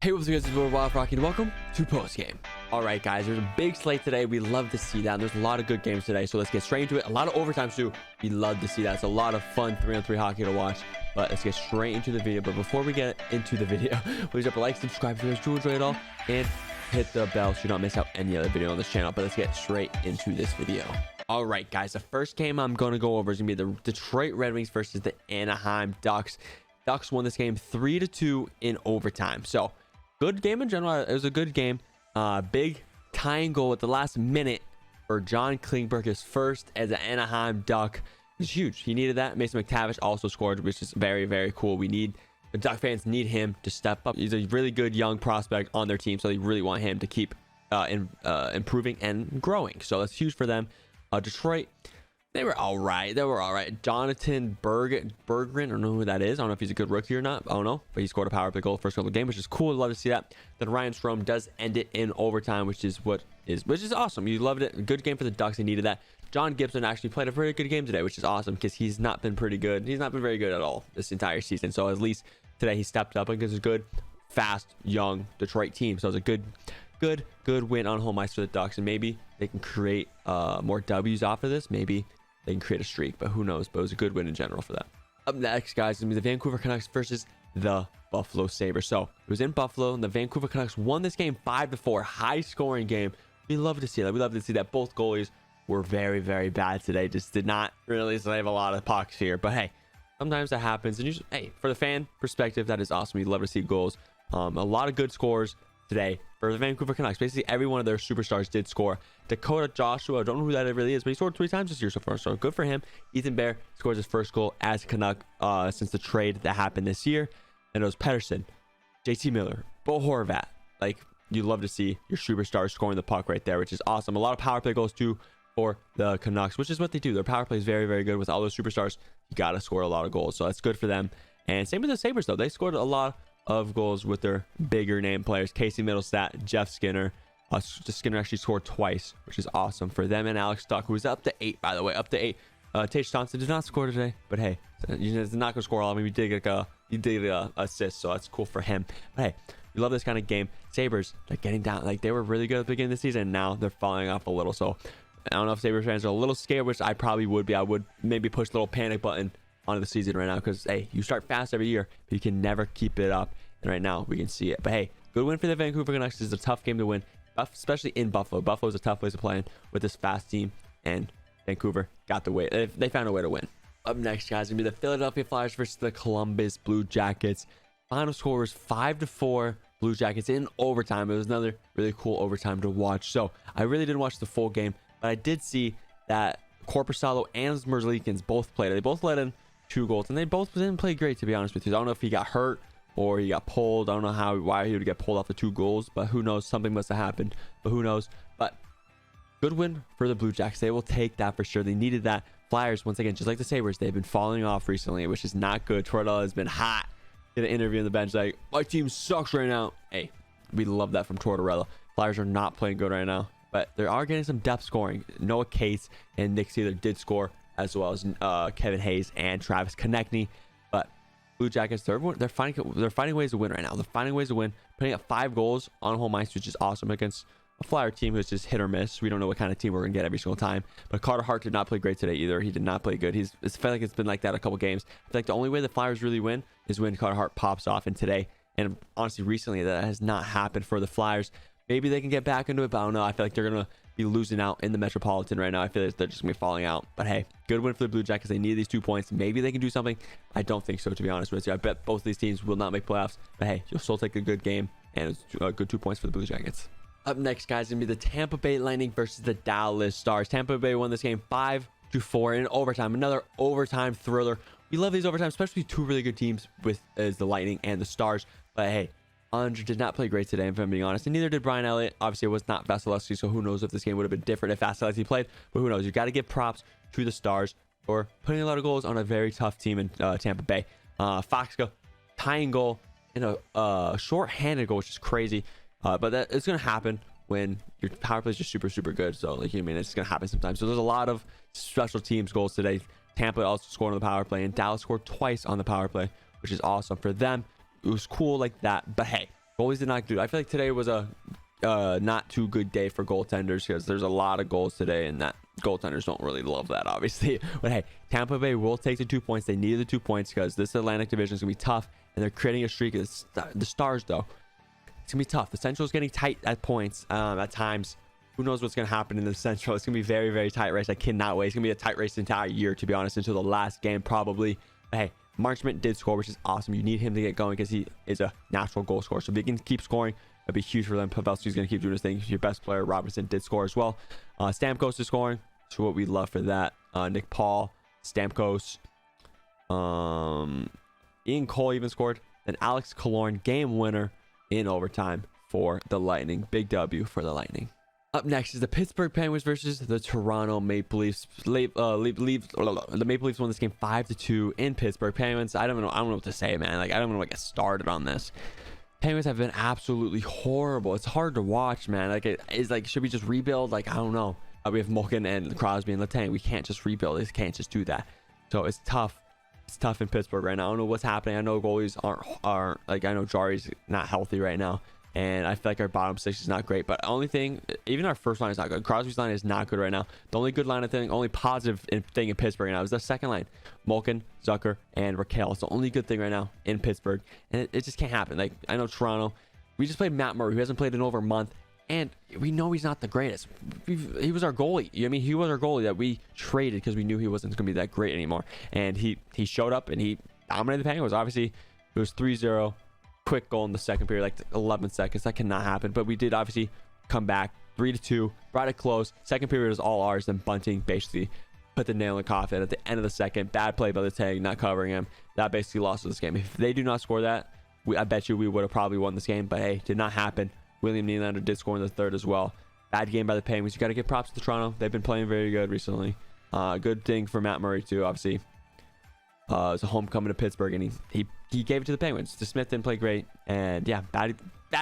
Hey, what's up guys, it's Wild Rocky and welcome to Postgame. Alright guys, there's a big slate today. We love to see that. There's a lot of good games today, so let's get straight into it. A lot of overtimes too. We love to see that. It's a lot of fun 3-on-3 hockey to watch. But let's get straight into the video. But before we get into the video, please drop a like, subscribe if you guys do enjoy it all, and hit the bell so you don't miss out any other video on this channel. But let's get straight into this video. Alright guys, the first game I'm going to go over is going to be the Detroit Red Wings versus the Anaheim Ducks. Ducks won this game 3-2 in overtime. So good game in general. It was a good game. Big tying goal at the last minute for John Klingberg, his first as an Anaheim Duck. It was huge. He needed that. Mason McTavish also scored, which is very, very cool. The Duck fans need him to step up. He's a really good young prospect on their team, so they really want him to keep improving and growing. So that's huge for them. Detroit, they were all right. Jonathan Berggren, I don't know who that is. I don't know if he's a good rookie or not. I don't know. But he scored a power play goal first couple of games, which is cool. Love to see that. Then Ryan Strome does end it in overtime, which is awesome. You loved it. Good game for the Ducks. They needed that. John Gibson actually played a very good game today, which is awesome because he's not been pretty good. He's not been very good at all this entire season. So at least today he stepped up against a good, fast, young Detroit team. So it was a good win on home ice for the Ducks, and maybe they can create more W's off of this. Maybe they can create a streak, but who knows? But it was a good win in general for them. Up next, guys, is going to be the Vancouver Canucks versus the Buffalo Sabres. So it was in Buffalo, and the Vancouver Canucks won this game 5-4. High scoring game. We love to see that. We love to see that. Both goalies were very, very bad today. Just did not really save a lot of pucks here. But hey, sometimes that happens. And hey, for the fan perspective, that is awesome. We love to see goals. A lot of good scores today for the Vancouver Canucks. Basically, every one of their superstars did score. Dakota Joshua, I don't know who that really is, but he scored 3 times this year so far, so good for him. Ethan Bear scores his first goal as a Canuck since the trade that happened this year. And it was Pettersson, JT Miller, Bo Horvat. Like, you love to see your superstars scoring the puck right there, which is awesome. A lot of power play goals too for the Canucks, which is what they do. Their power play is very, very good. With all those superstars, you got to score a lot of goals, so that's good for them. And same with the Sabres, though. They scored a lot of goals with their bigger name players. Casey Middlestat, Jeff Skinner. Skinner actually scored twice, which is awesome for them. And Alex Tuch, who's up to 8, by the way, up to 8. Tage Thompson did not score today, but hey, he's not gonna score all. I mean, he did a assist, so that's cool for him. But hey, we love this kind of game. Sabres, like getting down, like they were really good at the beginning of the season, and now they're falling off a little. So I don't know if Sabres fans are a little scared, which I probably would be. I would maybe push a little panic button onto the season right now, because hey, you start fast every year, but you can never keep it up. And right now we can see it. But hey, good win for the Vancouver Canucks. This is a tough game to win, especially in Buffalo. Buffalo is a tough place to play in with this fast team, and Vancouver got the way. They found a way to win. Up next, guys, gonna be the Philadelphia Flyers versus the Columbus Blue Jackets. Final score was 5-4 Blue Jackets in overtime. It was another really cool overtime to watch. So I really didn't watch the full game, but I did see that Korpisalo and Merzlikins both played. They both let in 2 goals, and they both didn't play great, to be honest with you. I don't know if he got hurt or he got pulled. I don't know why he would get pulled off the 2 goals, but who knows? Something must have happened, but who knows? But good win for the Blue Jackets. They will take that for sure. They needed that. Flyers, once again, just like the Sabres, they've been falling off recently, which is not good. Tortorella has been hot. Did an interview on the bench like, my team sucks right now. Hey, we love that from Tortorella. Flyers are not playing good right now, but they are getting some depth scoring. Noah Cates and Nick Seeler did score, as well as Kevin Hayes and Travis Konechny. But Blue Jackets, they're finding ways to win right now. They're finding ways to win, putting up 5 goals on home ice, which is awesome against a Flyer team who's just hit or miss. We don't know what kind of team we're gonna get every single time. But Carter Hart did not play great today either. He did not play good. It's felt like it's been like that a couple games. I feel like the only way the Flyers really win is when Carter Hart pops off. And today, and honestly recently, that has not happened for the Flyers. Maybe they can get back into it, but I don't know. I feel like they're gonna be losing out in the Metropolitan right now. I feel like they're just gonna be falling out. But hey, good win for the Blue Jackets. They need these 2 points. Maybe they can do something. I don't think so, to be honest with you. I bet both of these teams will not make playoffs. But hey, you'll still take a good game, and it's a good 2 points for the Blue Jackets. Up next, guys, is gonna be the Tampa Bay Lightning versus the Dallas Stars. Tampa Bay won this game 5-4 in overtime. Another overtime thriller. We love these overtimes, especially 2 really good teams with as the Lightning and the Stars. But hey, Andre did not play great today, if I'm being honest, and neither did Brian Elliott. Obviously, it was not Vasilevsky, so who knows if this game would have been different if Vasilevsky played. But who knows? You got to give props to the Stars for putting a lot of goals on a very tough team in Tampa Bay. Foxka tying goal in a short-handed goal, which is crazy. But that it's gonna happen when your power play is just super good. So like, I mean, it's gonna happen sometimes. So there's a lot of special teams goals today. Tampa also scored on the power play, and Dallas scored twice on the power play, which is awesome for them. It was cool like that. But hey, Goalies did not do. I feel like today was a not too good day for goaltenders because there's a lot of goals today, and that goaltenders don't really love that, obviously. But hey, Tampa Bay will take the 2 points. They needed the 2 points because this Atlantic division is gonna be tough, and they're creating a streak. The Stars, though, it's gonna be tough. The Central is getting tight at points at times. Who knows what's gonna happen in the Central? It's gonna be very, very tight race. I cannot wait. It's gonna be a tight race the entire year, to be honest, until the last game probably. But hey, Marchment did score, which is awesome. You need him to get going because he is a natural goal scorer. So if he can keep scoring, that'd be huge for them. Pavelski's going to keep doing his thing. Your best player, Robertson, did score as well. Stamkos is scoring. So what we love for that. Nick Paul, Stamkos, Ian Cole even scored. And Alex Killorn, game winner in overtime for the Lightning. Big W for the Lightning. Up next is the Pittsburgh Penguins versus the Toronto Maple Leafs. The Maple Leafs won this game 5-2 in Pittsburgh. Penguins, I don't know what to say, man. Like, I don't know what to get started on this. Penguins have been absolutely horrible. It's hard to watch, man. Like, it's like, should we just rebuild? Like, I don't know. We have Malkin and Crosby and Letang. We can't just rebuild. We can't just do that. So it's tough. It's tough in Pittsburgh right now. I don't know what's happening. I know goalies aren't like, I know Jari's not healthy right now. And I feel like our bottom six is not great. But the only thing, even our first line is not good. Crosby's line is not good right now. The only good line, I think, only positive thing in Pittsburgh right now is the second line. Malkin, Zucker, and Raquel. It's the only good thing right now in Pittsburgh. And it just can't happen. Like, I know Toronto. We just played Matt Murray, who hasn't played in over a month. And we know he's not the greatest. He was our goalie. I mean, he was our goalie that we traded because we knew he wasn't going to be that great anymore. And he showed up and he dominated the Penguins. Obviously, it was 3-0. Quick goal in the second period, like 11 seconds. That cannot happen. But we did obviously come back 3-2, brought it close. Second period was all ours. Then Bunting basically put the nail in the coffin at the end of the second. Bad play by the Tang, not covering him. That basically lost us this game. If they do not score that, I bet you we would have probably won this game. But hey, did not happen. William Nylander did score in the third as well. Bad game by the Penguins. You got to give props to Toronto. They've been playing very good recently. Good thing for Matt Murray too, obviously. It's a homecoming to Pittsburgh, and he gave it to the Penguins. DeSmith didn't play great, and yeah, bad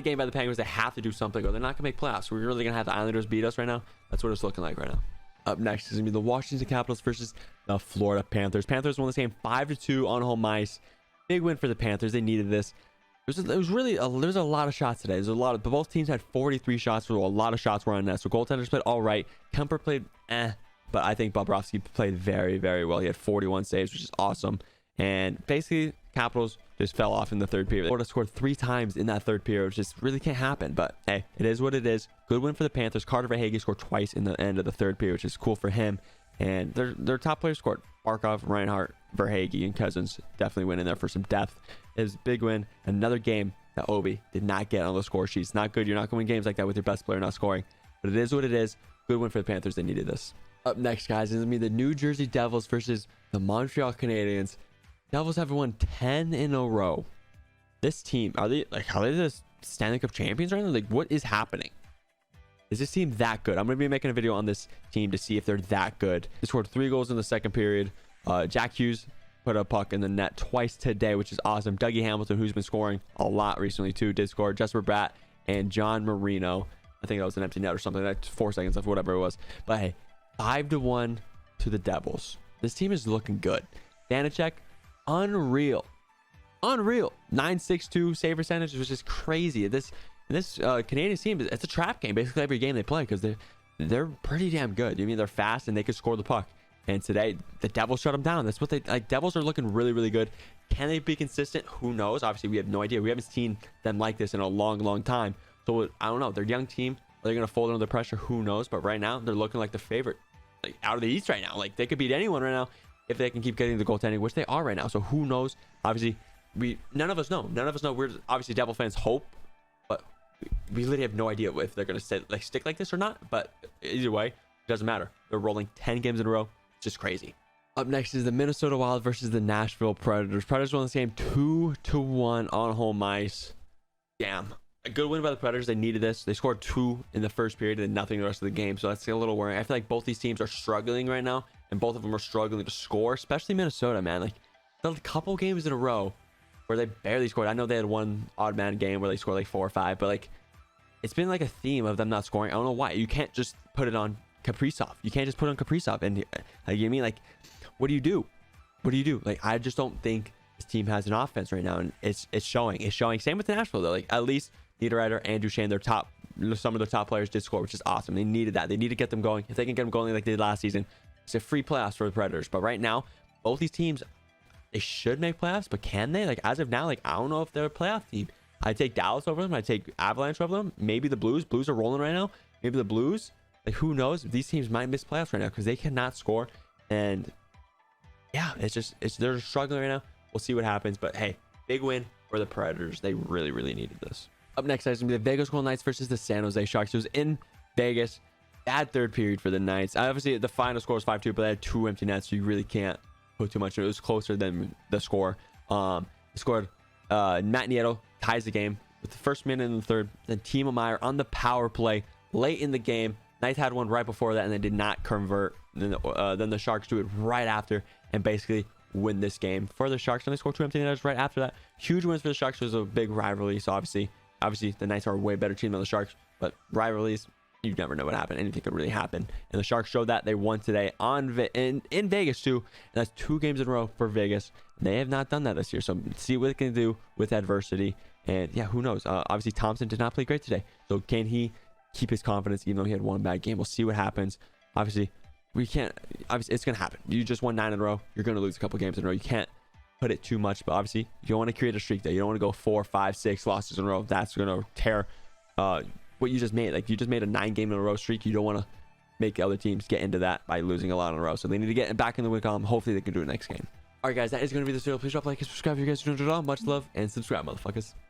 game by the Penguins. They have to do something, or they're not gonna make playoffs. We're really gonna have the Islanders beat us right now. That's what it's looking like right now. Up next is gonna be the Washington Capitals versus the Florida Panthers. Panthers won this game 5-2 on home ice. Big win for the Panthers. They needed this. There was a lot of shots today. There's a lot of, both teams had 43 shots. So a lot of shots were on net. So goaltenders played all right. Kemper played but I think Bobrovsky played very, very well. He had 41 saves, which is awesome. And basically, Capitals just fell off in the third period. Florida scored 3 times in that third period, which just really can't happen. But hey, it is what it is. Good win for the Panthers. Carter Verhaeghe scored twice in the end of the third period, which is cool for him. And their top players scored. Barkov, Reinhart, Verhaeghe, and Cousins definitely went in there for some depth. It was a big win. Another game that Obi did not get on the score sheet. It's not good. You're not going to win games like that with your best player not scoring. But it is what it is. Good win for the Panthers. They needed this. Up next, guys, is going to be the New Jersey Devils versus the Montreal Canadiens. Devils have won 10 in a row. This team, are they the Stanley Cup champions right now? Like, what is happening? Is this team that good? I'm going to be making a video on this team to see if they're that good. They scored 3 goals in the second period. Jack Hughes put a puck in the net twice today, which is awesome. Dougie Hamilton, who's been scoring a lot recently too, did score. Jesper Bratt and John Marino. I think that was an empty net or something. Like 4 seconds left, whatever it was. But hey, 5-1 to the Devils. This team is looking good. Danacek, unreal. 9.62 save percentage, which is crazy. This Canadian team, it's a trap game basically every game they play because they're pretty damn good. I mean, they're fast and they can score the puck. And today the Devils shut them down. That's what they like. Devils are looking really, really good. Can they be consistent? Who knows? Obviously, we have no idea. We haven't seen them like this in a long, long time. So I don't know. They're a young team. Are they going to fold under the pressure? Who knows? But right now, they're looking like the favorite, like out of the East right now. Like they could beat anyone right now if they can keep getting the goaltending, which they are right now. So who knows? Obviously, none of us know. We're obviously Devil fans hope, but we literally have no idea if they're going to stick like this or not. But either way, it doesn't matter. They're rolling 10 games in a row. It's just crazy. Up next is the Minnesota Wild versus the Nashville Predators. Predators won this game 2-1 on home ice. Damn. A good win by the Predators. They needed this. They scored 2 in the first period and nothing the rest of the game. So that's a little worrying. I feel like both these teams are struggling right now, and both of them are struggling to score, especially Minnesota, man. Like, a couple games in a row where they barely scored. I know they had one odd man game where they scored like 4 or 5, but like, it's been like a theme of them not scoring. I don't know why. You can't just put it on Kaprizov. You can't just put on Kaprizov. And like, you mean, like, what do you do? Like, I just don't think this team has an offense right now, and it's showing. It's showing. Same with Nashville though. Like, at least Niederreiter and Duchesne, some of their top players did score, which is awesome. They needed that. They need to get them going. If they can get them going like they did last season, it's a free playoffs for the Predators. But right now, both these teams, they should make playoffs, but can they? Like, as of now, like, I don't know if they're a playoff team. I'd take Dallas over them. I'd take Avalanche over them. Maybe the Blues. Blues are rolling right now. Maybe the Blues. Like, who knows? These teams might miss playoffs right now because they cannot score. And yeah, they're struggling right now. We'll see what happens. But hey, big win for the Predators. They really, really needed this. Up next, guys, is going to be the Vegas Golden Knights versus the San Jose Sharks. It was in Vegas. Bad third period for the Knights. Obviously, the final score was 5-2, but they had 2 empty nets, so you really can't put too much. It was closer than the score. Scored Matt Nieto ties the game with the first minute in the third. Then Timo Meier on the power play late in the game. Knights had one right before that, and they did not convert. Then the Sharks do it right after and basically win this game for the Sharks. And they scored 2 empty netters right after that. Huge wins for the Sharks. It was a big rivalry, so obviously the Knights are a way better team than the Sharks. But rivalries, you never know what happened. Anything could really happen. And the Sharks showed that. They won today in Vegas too. And that's 2 games in a row for Vegas. They have not done that this year. So see what they can do with adversity. And yeah, who knows? Obviously, Thompson did not play great today. So can he keep his confidence even though he had one bad game? We'll see what happens. Obviously, it's going to happen. You just won 9 in a row. You're going to lose a couple games in a row. You can't put it too much. But obviously, you don't want to create a streak there. You don't want to go 4, 5, 6 losses in a row. That's going to tear what you just made. Like, you just made a 9 game in a row streak. You don't want to make other teams get into that by losing a lot in a row. So they need to get back in the win column. Hopefully they can do it next game. All right, guys, that is going to be this video. Please drop a like and subscribe if you guys are doing it all. Much love and subscribe, motherfuckers.